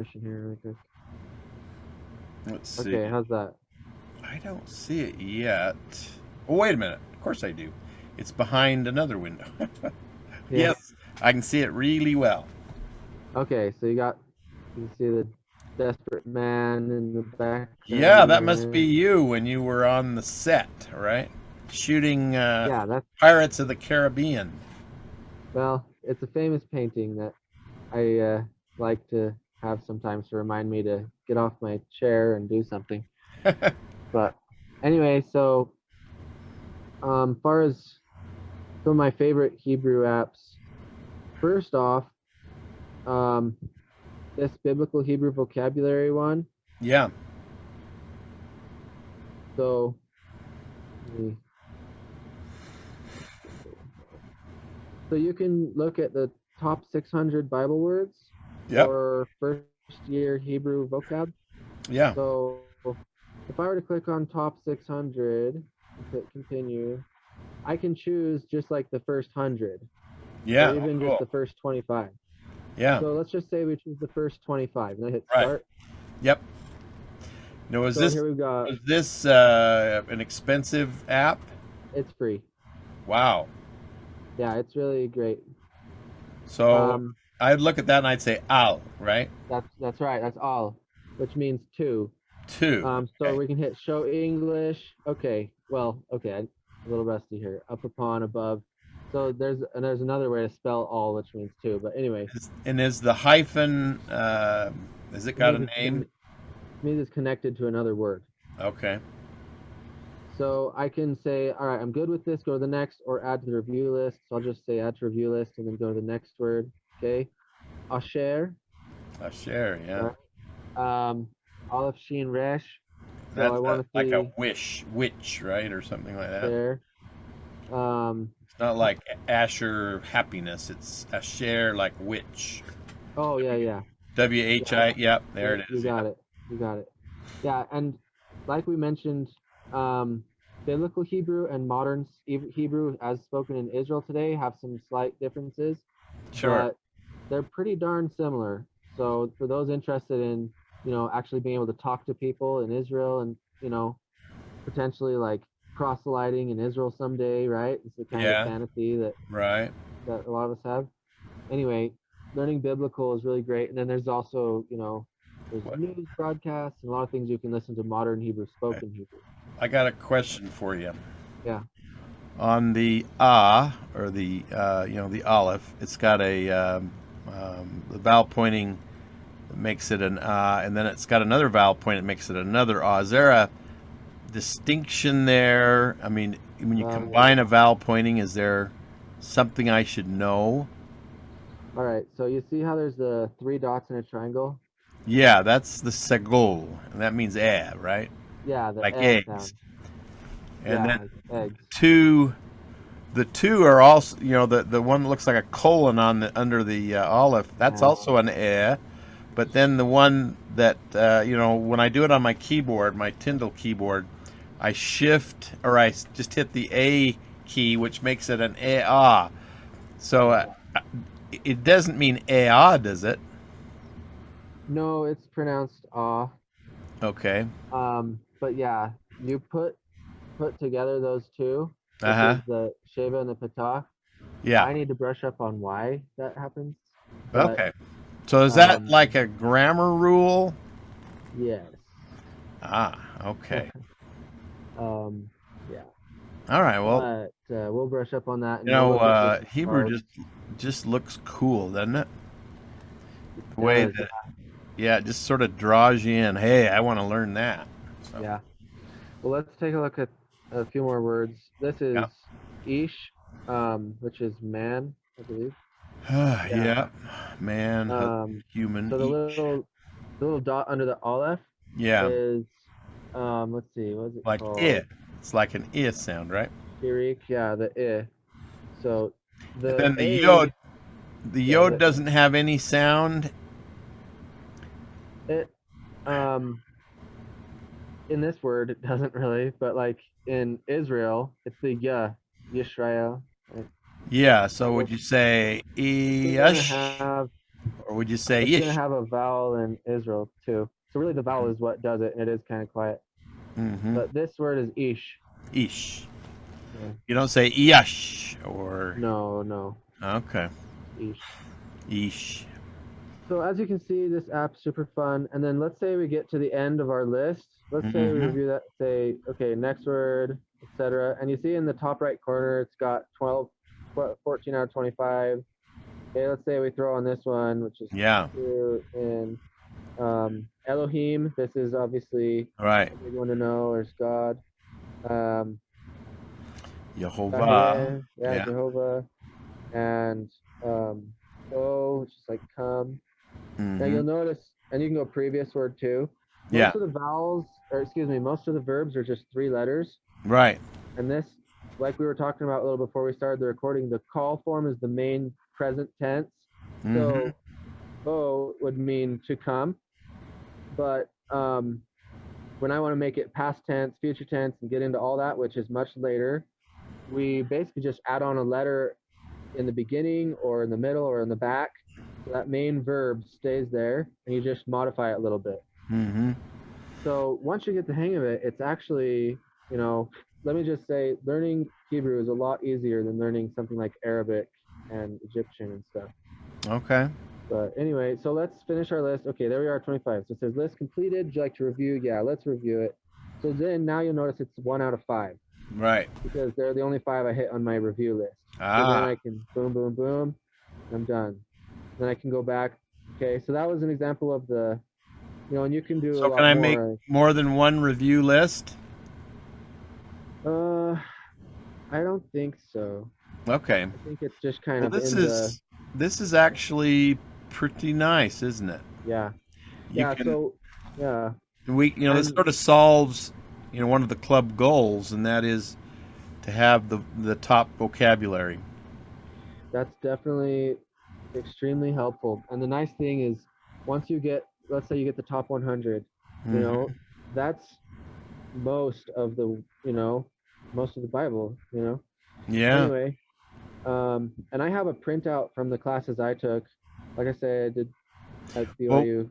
here really quick. Let's see. Okay, how's that? I don't see it yet. Oh, wait a minute. Of course I do. It's behind another window. Yeah. Yes, I can see it really well. Okay, so you can see the desperate man in the background Yeah, that must be there. you when you were on the set, right? Shooting Yeah, that's Pirates of the Caribbean. well, it's a famous painting that I like to have sometimes to remind me to get off my chair and do something. But anyway, so far as some of my favorite Hebrew apps, first off, um, this biblical Hebrew vocabulary one. Yeah. So so you can look at the top 600 Bible words Yep. for first year Hebrew vocab. Yeah. So if I were to click on top 600 and click continue, I can choose just like the first 100 or Yeah. Oh, even just cool. the first 25. Yeah. So let's just say we choose the first 25 and I hit Right. start. Yep. Now, was So this here we've got was this an expensive app? it's free. Wow. Yeah, it's really great. So Um, I'd look at that and I'd say al, right? that's right. That's all, which means two. Two. So Okay. we can hit show English. Okay. Well, okay. I'm a little rusty here. Up upon above. So there's another way to spell all, which means two. But anyway, And is the hyphen? Has it it got a means name? it's connected to another word. Okay. So I can say, all right, I'm good with this. Go to the next, or add to the review list. So I'll just say add to review list, and then go to the next word. Okay. Asher. A share. Yeah. Right. Um, Aleph Sheen Resh. So I That's want to like a see witch, right, or something like that. there. Um, It's not like Asher happiness. It's a share like witch. oh yeah, yeah. Yeah, WHI. Yep, there yep, it you is. Yeah. got it. You got it. Yeah, and like we mentioned, um, biblical Hebrew and modern Hebrew, as spoken in Israel today, have some slight differences, Sure. but they're pretty darn similar. So for those interested in, actually being able to talk to people in Israel and, potentially like proselyting in Israel someday, right? It's the kind of Yeah. fantasy that Right. a lot of us have. Anyway, learning biblical is really great. And then there's also, there's What? news broadcasts and a lot of things you can listen to modern Hebrew, spoken Hebrew. I got a question for you. Yeah. On the ah or the the aleph, it's got a the vowel pointing that makes it an ah, and then it's got another vowel point that makes it another ah. Is there a distinction there? I mean, when you Yeah. combine a vowel pointing, is there something I should know? All right. So you see how there's the three dots in a triangle? Yeah, that's the segol, and that means eh, right? Yeah, the Like eggs. sound. And Yeah, then like eggs. two, the two are also, the one that looks like a colon on the under the aleph. That's Yeah. also an eh. But then the one that when I do it on my keyboard, my Tyndall keyboard, I shift or I just hit the A key, which makes it an A ah. So Yeah. it doesn't mean A ah, does it? No, it's pronounced ah. Okay. But yeah, you put together those two, Uh which huh. is the Sheva and the Patah. Yeah. I need to brush up on why that happens. But Okay. So is that um like a grammar rule? yes. Ah. Okay. um yeah. All right. Well, But we'll brush up on that and you'll look at this Hebrew card. just looks cool, doesn't it? It The way does, that yeah, it just sort of draws you in. Hey, I want to learn that. So yeah. Well, let's take a look at a few more words. This yeah. is Ish, which is man, I believe. Yeah. Yeah, man, Um, human, so each. the little dot under the Aleph Yeah, is let's see, what is it like called? it. It's like an I sound, right? Shirik, yeah, the I. So And the then the A, yod. The yeah, yod doesn't have any sound. it um in this word it doesn't really, but like in Israel, it's the Yisrael. Right? Yeah. So So would you say it's gonna ish have or would you say It's going to ish? have a vowel in Israel too. So really the vowel is what does it, and it is kind of quiet. Mm-hmm. But this word is ish. Ish. Yeah. You don't say yash or No, no, okay. ish. Ish. So as you can see, this app's super fun. And then let's say we get to the end of our list. Let's say we Mm-hmm. review that, say, okay, next word, etc. And you see in the top right corner, it's got 14 out of 25. Okay, let's say we throw on this one, which is Yeah. two in Elohim. This is obviously Right. a big one to know. There's God. Um, Yehovah. yeah, Yeah. Jehovah. And go, which is like come. Now Mm-hmm. you'll notice, and you can go previous word too. Yeah. Most of the vowels, or excuse me, most of the verbs are just 3 letters. Right. And this, like we were talking about a little before we started the recording, the call form is the main present tense. Mm-hmm. So bo would mean to come, but when I want to make it past tense, future tense, and get into all that, which is much later, we basically just add on a letter in the beginning or in the middle or in the back. So that main verb stays there and you just modify it a little bit. Mm-hmm. So once you get the hang of it, it's actually, let me just say, learning Hebrew is a lot easier than learning something like Arabic and Egyptian and stuff. Okay. But anyway, so let's finish our list. Okay, there we are, 25. So it says list completed. Would you like to review? Yeah, let's review it. So then now you'll notice it's 1 out of 5 Right. because they're the only 5 I hit on my review list. So then Ah. I can boom, boom, boom, I'm done. Then I can go back. Okay, so that was an example of and you can do a So can lot I make more. more than one review list? Uh, I don't think so. Okay. I think it's just kind Well, of in the, this is actually pretty nice, isn't it? yeah, You yeah. can So, yeah, this and sort of solves one of the club goals, and that is to have the top vocabulary. that's definitely extremely helpful. And the nice thing is, once you get, let's say you get the top 100, you Hmm. know, that's most of the, most of the Bible. Yeah. Anyway, and I have a printout from the classes I took. Like I said, I did at Well, BYU.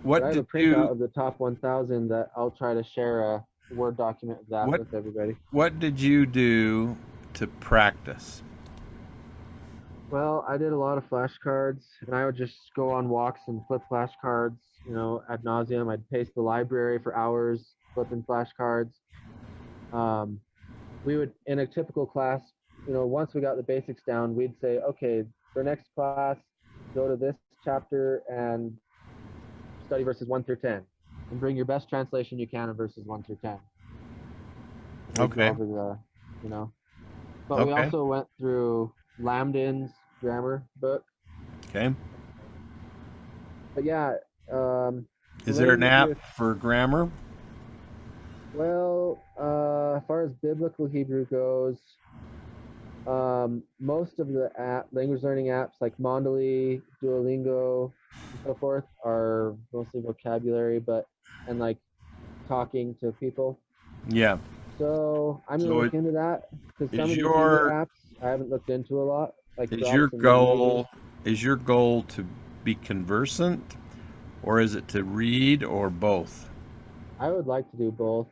But I what have a did you printout of the top 1,000 that I'll try to share a Word document of that what with everybody. what did you do to practice? Well, I did a lot of flashcards, and I would just go on walks and flip flashcards, ad nauseum. I'd pace the library for hours flipping flashcards. Um, we would, in a typical class, once we got the basics down, we'd say, okay, for next class, go to this chapter and study verses 1 through 10, and bring your best translation you can of verses 1 through 10. And we'd go Okay. over the, you know, but we Okay. also went through Lambdin's grammar book. Okay. But yeah, so Is let there me an give you, app for grammar? as far as biblical Hebrew goes, most of the language learning apps like Mondly, Duolingo, and so forth are mostly vocabulary, and like talking to people. Yeah. So I'm gonna So look into that because some is of these Hebrew your apps I haven't looked into a lot, like is your drops and reading. goal is your goal to be conversant, or is it to read, or both? I would like to do both.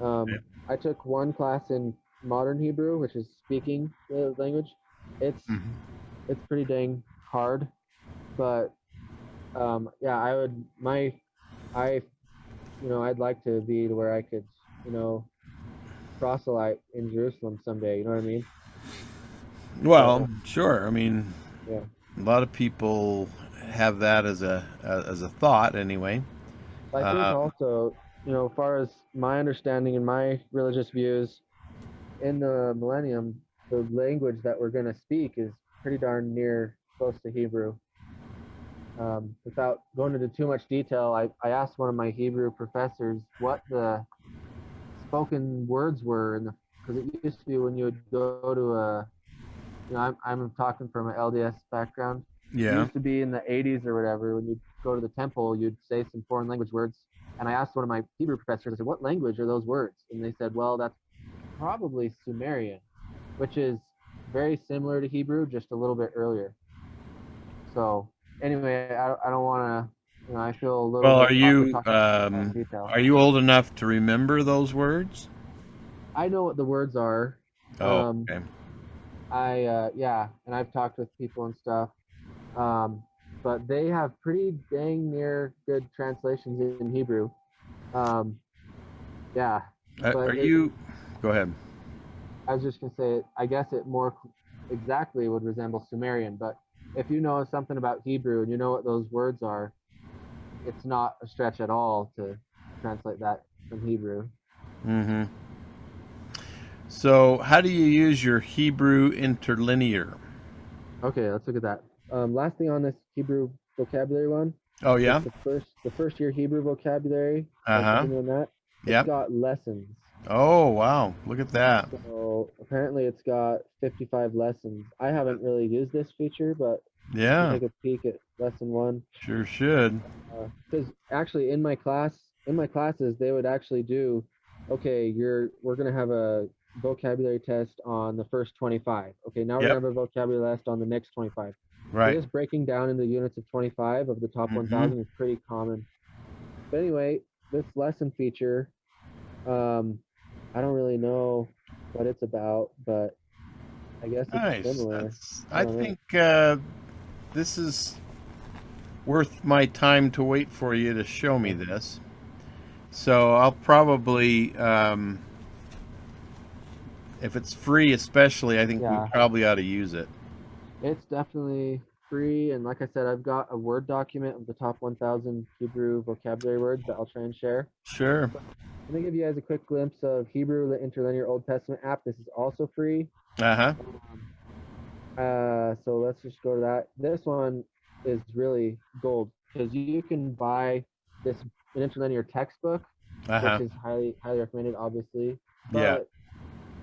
Okay. I took one class in modern Hebrew, which is speaking the language. It's Mhm. it's pretty dang hard, but yeah, I I'd like to be to where I could you know proselyte in Jerusalem someday. You know what I mean? Well, So sure. I mean, yeah. a lot of people have that as a thought anyway. I think Uh, also, as far as my understanding and my religious views, in the millennium, the language that we're going to speak is pretty darn near close to Hebrew. Without going into too much detail, I asked one of my Hebrew professors what the spoken words were in the, because it used to be when you would go to I'm talking from an LDS background. It yeah. used to be in the 80s or whatever, when you'd go to the temple, you'd say some foreign language words. And I asked one of my Hebrew professors, I said, what language are those words? And they said, well, that's probably Sumerian, which is very similar to Hebrew, just a little bit earlier. So anyway, I don't want to. I feel a little Well, bit awkward talking about that in detail. are you old enough to remember those words? I know what the words are. Oh, Um, okay. yeah, and I've talked with people and stuff. Um, but they have pretty dang near good translations in Hebrew. Um, yeah, Are but you? Go ahead. I was just gonna say, I guess it more exactly would resemble Sumerian. But if you know something about Hebrew and you know what those words are, it's not a stretch at all to translate that from Hebrew. Mm-hmm. So, how do you use your Hebrew interlinear? Okay, let's look at that. Last thing on this Hebrew vocabulary one, Oh, it's yeah. the first year Hebrew vocabulary. Uh I'll huh. continue on that. It's Yep. got lessons. Oh, wow. Look at that. So apparently it's got 55 lessons. I haven't really used this feature, but you can Yeah. take a peek at lesson one. Sure should. Because actually in my classes, they would actually do, okay, we're gonna have a vocabulary test on the first 25. Okay, now we're gonna Yep. have a vocabulary test on the next 25. So Right. this breaking down into units of 25 of the top Mm-hmm. 1,000 is pretty common. But anyway, this lesson feature, um, I don't really know what it's about, but I guess it's Nice. similar. That's. I I don't know. think this is worth my time to wait for you to show me Yeah, this. So I'll probably, if it's free, especially, I think we yeah, probably ought to use it. it's definitely free. And like I said, I've got a Word document of the top 1,000 Hebrew vocabulary words that I'll try and share. Sure. But let me give you guys a quick glimpse of Hebrew, the Interlinear Old Testament app. This is also free. Uh huh. Um, so let's just go to that. This one is really gold because you can buy this an interlinear textbook, Uh which huh. is highly recommended, obviously. Yeah. But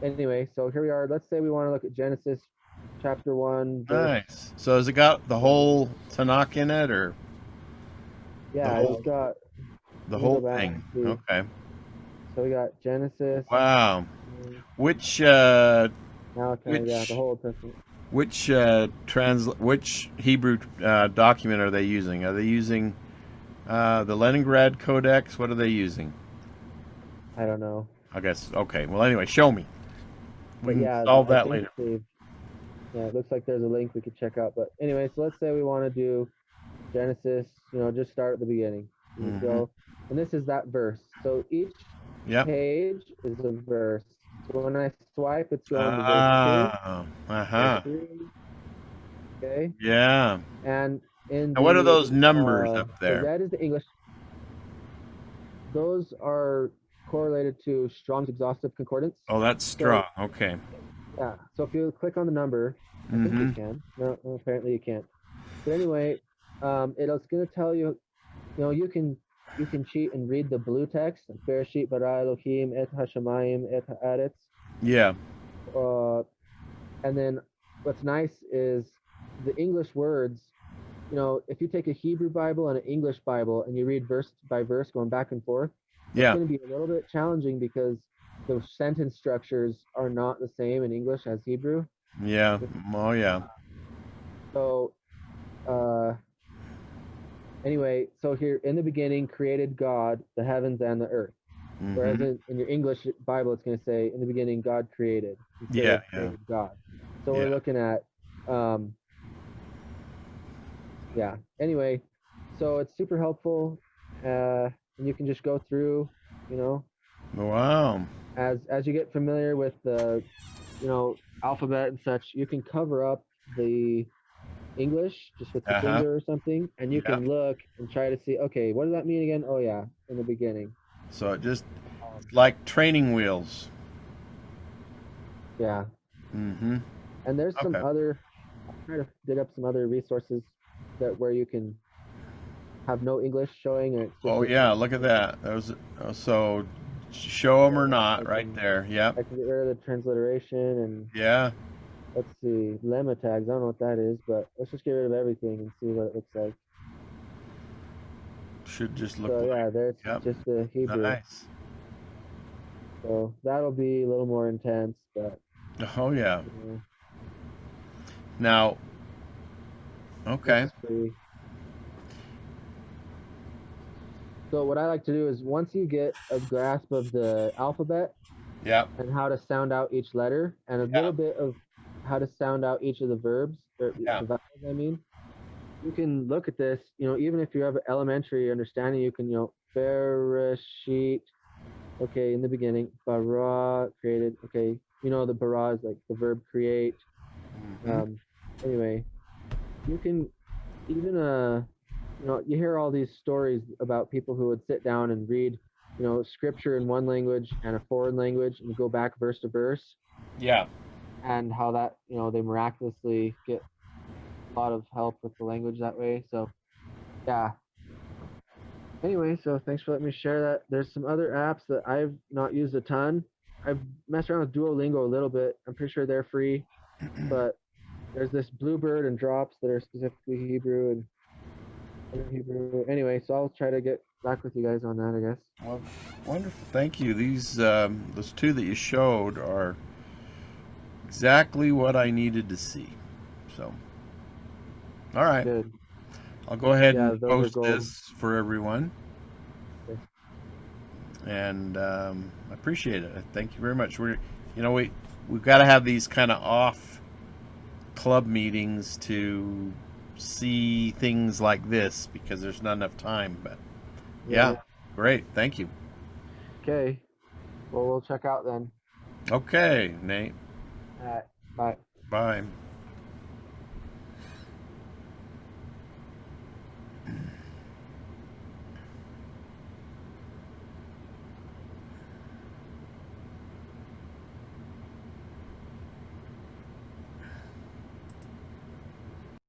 anyway, so here we are. Let's say we want to look at Genesis chapter one, verse. Nice. So has it got the whole Tanakh in it, or the Yeah, it's whole got. the Let me go whole back and thing? see. Okay. So we got Genesis. Wow. mm, Which Malachi, yeah, the which whole Testament. which Hebrew document are they using? Are they using the Leningrad Codex? What are they using? I don't know, I guess. Okay. Well, anyway, show me. We but can yeah, solve I that think later. they. Yeah, it looks like there's a link we could check out. But anyway, so let's say we want to do Genesis, just start at the beginning. You just Mm-hmm. go, and this is that verse. So each Yep. page is a verse. So when I swipe, it's going to verse two, Ah. Uh verse huh. three, okay? Yeah. And in And what are those numbers up the there? red is the English. Those are correlated to Strong's exhaustive concordance. Oh, that's strong. So Okay. yeah, so if you click on the number, I think you Mm-hmm. can. No, apparently you can't. But anyway, it's going to tell you, you can cheat and read the blue text, like Bereshit bara Elohim et hashamayim et haaretz. Yeah. Uh, and then what's nice is the English words. If you take a Hebrew Bible and an English Bible and you read verse by verse going back and forth, it's Yeah. going to be a little bit challenging because the sentence structures are not the same in English as Hebrew. Yeah. Oh, yeah. So, uh, anyway, so here in the beginning created God the heavens and the earth. Whereas Mm-hmm. in your English Bible, it's going to say, in the beginning, God created instead Yeah. of Yeah. created God. So we're Yeah. looking at, um, yeah. Anyway, so it's super helpful. And you can just go through, you know, Wow. as you get familiar with the, alphabet and such, you can cover up the English just with your Uh huh. finger or something, and you Yeah. can look and try to see, okay, what does that mean again? Oh yeah, in the beginning. So it just Um, like training wheels. yeah. Mm-hmm. And there's some Okay. other, I'll try to dig up some other resources that where you can have no English showing and it's just Oh written yeah. in Look at English. that. Those. So show them or So not, right there. Yep. I can get rid of the transliteration and Yeah. let's see, lemma tags. I don't know what that is, but let's just get rid of everything and see what it looks like. Should just look So like. yeah, there's Yep. just the Hebrew. Nice. So that'll be a little more intense, but Oh yeah. you know, Now. this Okay. is free. So what I like to do is once you get a grasp of the alphabet Yeah. and how to sound out each letter and a Yeah. little bit of how to sound out each of the verbs or Yeah. the vowels, I mean, you can look at this, even if you have elementary understanding, you can, Bereshit, okay, in the beginning, bara created, okay, the bara is like the verb create. Hmm. Um, anyway, you can even you hear all these stories about people who would sit down and read, scripture in one language and a foreign language and go back verse to verse, Yeah. and how that, they miraculously get a lot of help with the language that way. So yeah. Anyway, so thanks for letting me share that. There's some other apps that I've not used a ton. I've messed around with Duolingo a little bit. I'm pretty sure they're free, but there's this Bluebird and Drops that are specifically Hebrew and other Hebrew. Anyway, so I'll try to get back with you guys on that, I guess. Well, wonderful. Thank you. Those two that you showed are exactly what I needed to see. So, all right. Good. I'll go ahead Yeah, and those are post gold. this for everyone, Okay. and I appreciate it. Thank you very much. We've got to have these kind of off club meetings to see things like this because there's not enough time. But Yeah. yeah, great. Thank you. Okay. Well, we'll check out then. Okay, Nate. All right. Bye. Bye.